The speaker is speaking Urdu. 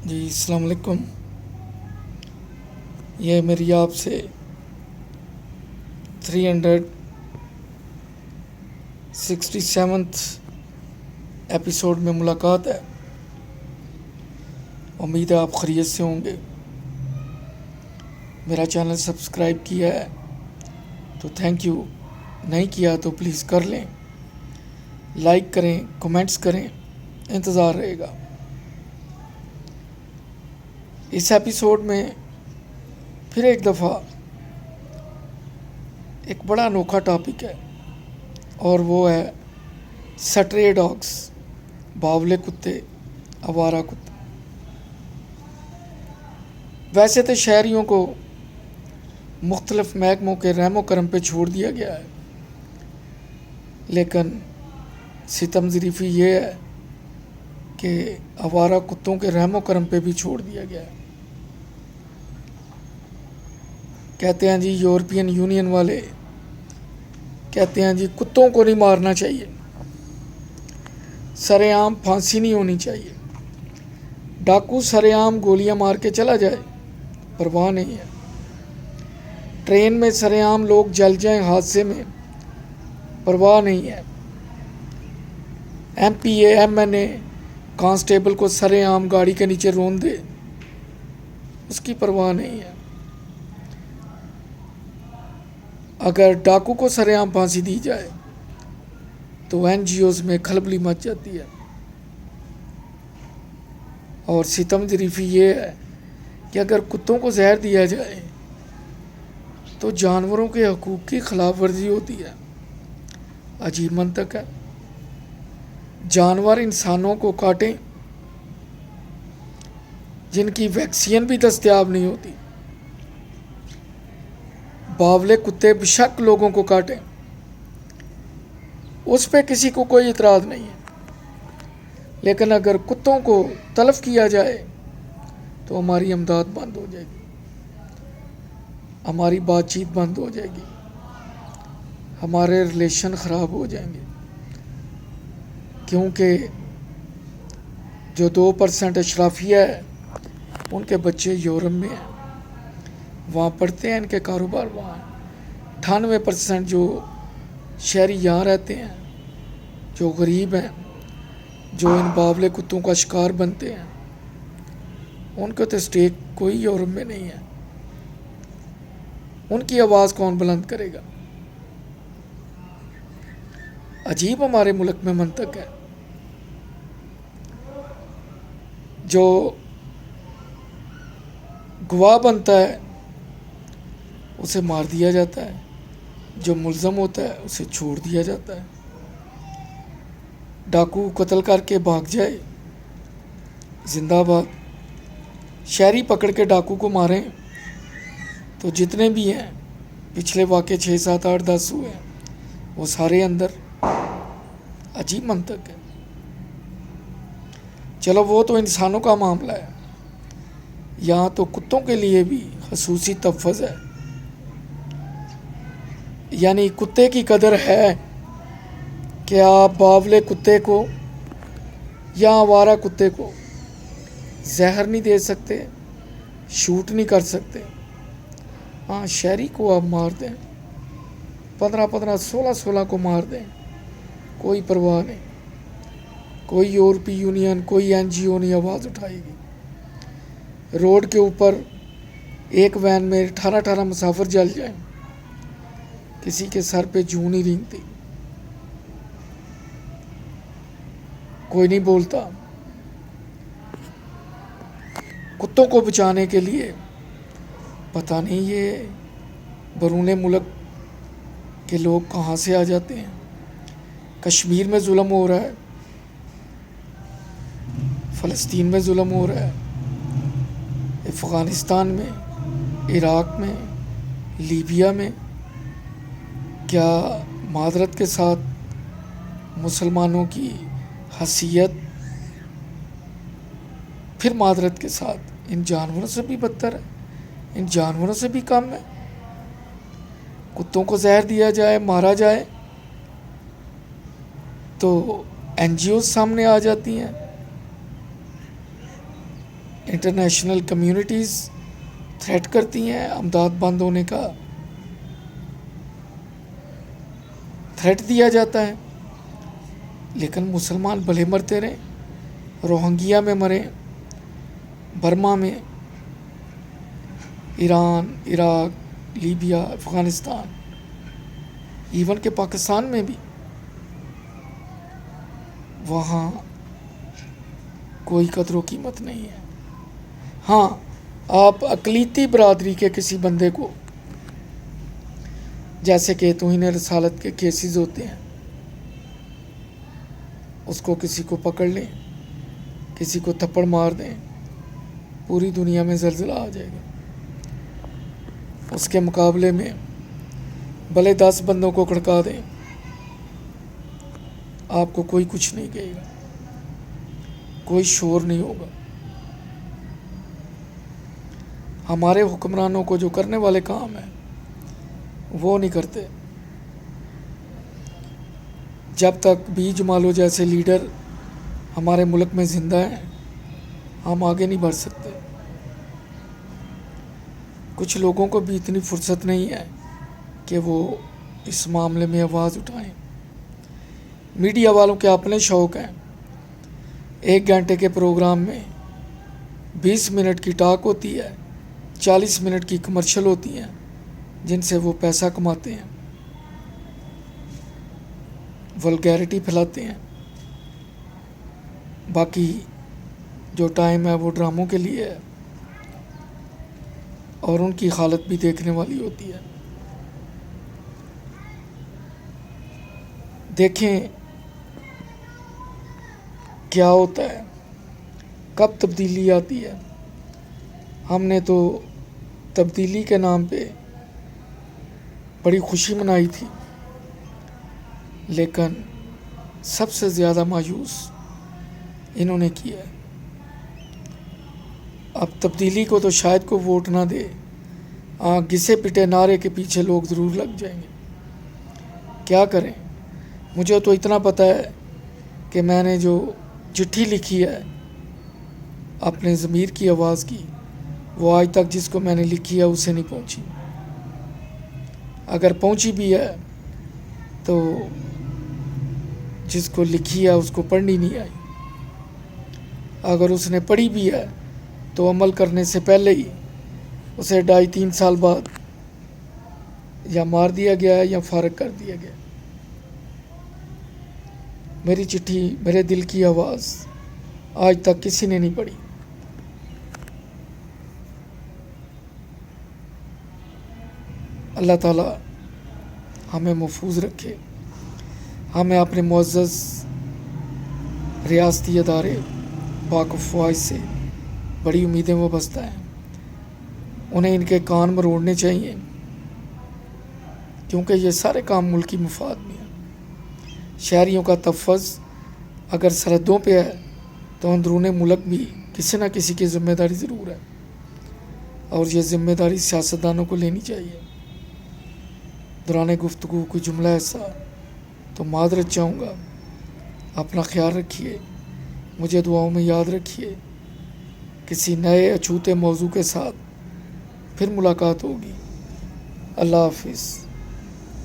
جی السلام علیکم. یہ میری آپ سے 367 ایپیسوڈ میں ملاقات ہے. امید ہے آپ خیریت سے ہوں گے. میرا چینل سبسکرائب کیا ہے تو تھینک یو، نہیں کیا تو پلیز کر لیں. لائک کریں، کمنٹس کریں، انتظار رہے گا. اس ایپیسوڈ میں پھر ایک دفعہ ایک بڑا انوکھا ٹاپک ہے، اور وہ ہے سٹرے ڈاگس، باولے کتے، آوارہ کتے. ویسے تو شہریوں کو مختلف محکموں کے رحم و کرم پہ چھوڑ دیا گیا ہے، لیکن ستم ظریفی یہ ہے کہ آوارہ کتوں کے رحم و کرم پہ بھی چھوڑ دیا گیا ہے. کہتے ہیں جی یورپین یونین والے کہتے ہیں جی کتوں کو نہیں مارنا چاہیے، سرے عام پھانسی نہیں ہونی چاہیے. ڈاکو سرے عام گولیاں مار کے چلا جائے، پرواہ نہیں ہے. ٹرین میں سرے عام لوگ جل جائیں حادثے میں، پرواہ نہیں ہے. ایم این اے کانسٹیبل کو سرے عام گاڑی کے نیچے رون دے، اس کی پرواہ نہیں ہے. اگر ڈاکو کو سرے عام پھانسی دی جائے تو NGOs میں کھلبلی مچ جاتی ہے. اور ستم ظریفی یہ ہے کہ اگر کتوں کو زہر دیا جائے تو جانوروں کے حقوق کی خلاف ورزی ہوتی ہے. عجیب منطق ہے. جانور انسانوں کو کاٹیں جن کی ویکسین بھی دستیاب نہیں ہوتی، باولے کتے بشک لوگوں کو کاٹیں، اس پہ کسی کو کوئی اعتراض نہیں ہے. لیکن اگر کتوں کو تلف کیا جائے تو ہماری امداد بند ہو جائے گی، ہماری بات چیت بند ہو جائے گی، ہمارے ریلیشن خراب ہو جائیں گے. کیونکہ جو 2% اشرافیہ ہے ان کے بچے یورپ میں ہیں، وہاں پڑھتے ہیں، ان کے کاروبار وہاں ہیں. 98% جو شہری یہاں رہتے ہیں، جو غریب ہیں، جو ان باولے کتوں کا شکار بنتے ہیں، ان کو تو اسٹیک کوئی یورپ میں نہیں ہے. ان کی آواز کون بلند کرے گا؟ عجیب ہمارے ملک میں منطق ہے. جو گواہ بنتا ہے اسے مار دیا جاتا ہے، جو ملزم ہوتا ہے اسے چھوڑ دیا جاتا ہے. ڈاکو قتل کر کے بھاگ جائے، زندہ باد. شہری پکڑ کے ڈاکو کو ماریں تو جتنے بھی ہیں، پچھلے واقعے 6 7 8 10 ہوئے ہیں، وہ سارے اندر. عجیب منطق ہے. چلو وہ تو انسانوں کا معاملہ ہے، یہاں تو کتوں کے لیے بھی خصوصی تحفظ ہے. یعنی کتے کی قدر ہے کہ آپ باولے کتے کو یا آوارہ کتے کو زہر نہیں دے سکتے، شوٹ نہیں کر سکتے. ہاں شہری کو آپ مار دیں، 15 16 کو مار دیں، کوئی پرواہ نہیں. کوئی یورپی یونین، کوئی NGO نہیں آواز اٹھائے گی. روڈ کے اوپر ایک وین میں 18 مسافر جل جائیں، کسی کے سر پہ جوں نہیں رینگتی، کوئی نہیں بولتا. کتوں کو بچانے کے لیے پتہ نہیں یہ بیرون ملک کے لوگ کہاں سے آ جاتے ہیں. کشمیر میں ظلم ہو رہا ہے، فلسطین میں ظلم ہو رہا ہے، افغانستان میں، عراق میں، لیبیا میں. کیا معذرت کے ساتھ مسلمانوں کی حیثیت پھر معذرت کے ساتھ ان جانوروں سے بھی بدتر ہے، ان جانوروں سے بھی کم ہے؟ کتوں کو زہر دیا جائے، مارا جائے تو NGOs سامنے آ جاتی ہیں. انٹرنیشنل کمیونٹیز تھریٹ کرتی ہیں امداد بند ہونے کا تھریٹ دیا جاتا ہے، لیکن مسلمان بھلے مرتے رہیں، روہنگیا میں مریں، برما میں، ایران، عراق، لیبیا، افغانستان، ایون کہ پاکستان میں بھی، وہاں کوئی قدر و قیمت نہیں ہے۔ ہاں، آپ اقلیتی برادری کے کسی بندے کو، جیسے کہ توہین رسالت کے کیسز ہوتے ہیں، اس کو کسی کو پکڑ لیں، کسی کو تھپڑ مار دیں، پوری دنیا میں زلزلہ آ جائے گا۔ اس کے مقابلے میں بھلے 10 بندوں کو کھڑکا دیں، آپ کو کوئی کچھ نہیں کہے گا، کوئی شور نہیں ہوگا۔ ہمارے حکمرانوں کو جو کرنے والے کام ہیں وہ نہیں کرتے۔ جب تک بھی جمالو جیسے لیڈر ہمارے ملک میں زندہ ہیں، ہم آگے نہیں بڑھ سکتے۔ کچھ لوگوں کو بھی اتنی فرصت نہیں ہے کہ وہ اس معاملے میں آواز اٹھائیں۔ میڈیا والوں کے اپنے شوق ہیں، 1 گھنٹے کے پروگرام میں 20 منٹ کی ٹاک ہوتی ہے، 40 منٹ کی کمرشل ہوتی ہیں، جن سے وہ پیسہ کماتے ہیں، ولگیرٹی پھیلاتے ہیں۔ باقی جو ٹائم ہے وہ ڈراموں کے لیے ہے، اور ان کی حالت بھی دیکھنے والی ہوتی ہے۔ دیکھیں کیا ہوتا ہے، کب تبدیلی آتی ہے۔ ہم نے تو تبدیلی کے نام پہ بڑی خوشی منائی تھی، لیکن سب سے زیادہ مایوس انہوں نے کیا ہے۔ اب تبدیلی کو تو شاید کو ووٹ نہ دے، گھسے پٹے نعرے کے پیچھے لوگ ضرور لگ جائیں گے۔ کیا کریں؟ مجھے تو اتنا پتہ ہے کہ میں نے جو چٹھی لکھی ہے اپنے ضمیر کی آواز کی، وہ آج تک جس کو میں نے لکھی ہے اسے نہیں پہنچی۔ اگر پہنچی بھی ہے تو جس کو لکھی ہے اس کو پڑھنی نہیں آئی۔ اگر اس نے پڑھی بھی ہے تو عمل کرنے سے پہلے ہی اسے 2.5-3 سال بعد یا مار دیا گیا ہے یا فارغ کر دیا گیا۔ میری چٹھی، میرے دل کی آواز آج تک کسی نے نہیں پڑھی۔ اللہ تعالیٰ ہمیں محفوظ رکھے۔ ہمیں اپنے معزز ریاستی ادارے پاک و فوائد سے بڑی امیدیں وابستہ ہیں۔ انہیں ان کے کان مروڑنے چاہیے، کیونکہ یہ سارے کام ملکی مفاد میں ہیں۔ شہریوں کا تحفظ اگر سرحدوں پہ ہے تو اندرون ملک بھی کسی نہ کسی کی ذمہ داری ضرور ہے، اور یہ ذمہ داری سیاستدانوں کو لینی چاہیے۔ دوران گفتگو کوئی جملہ ایسا تو معذرت چاہوں گا۔ اپنا خیال رکھیے، مجھے دعاؤں میں یاد رکھیے۔ کسی نئے اچھوتے موضوع کے ساتھ پھر ملاقات ہوگی۔ اللہ حافظ۔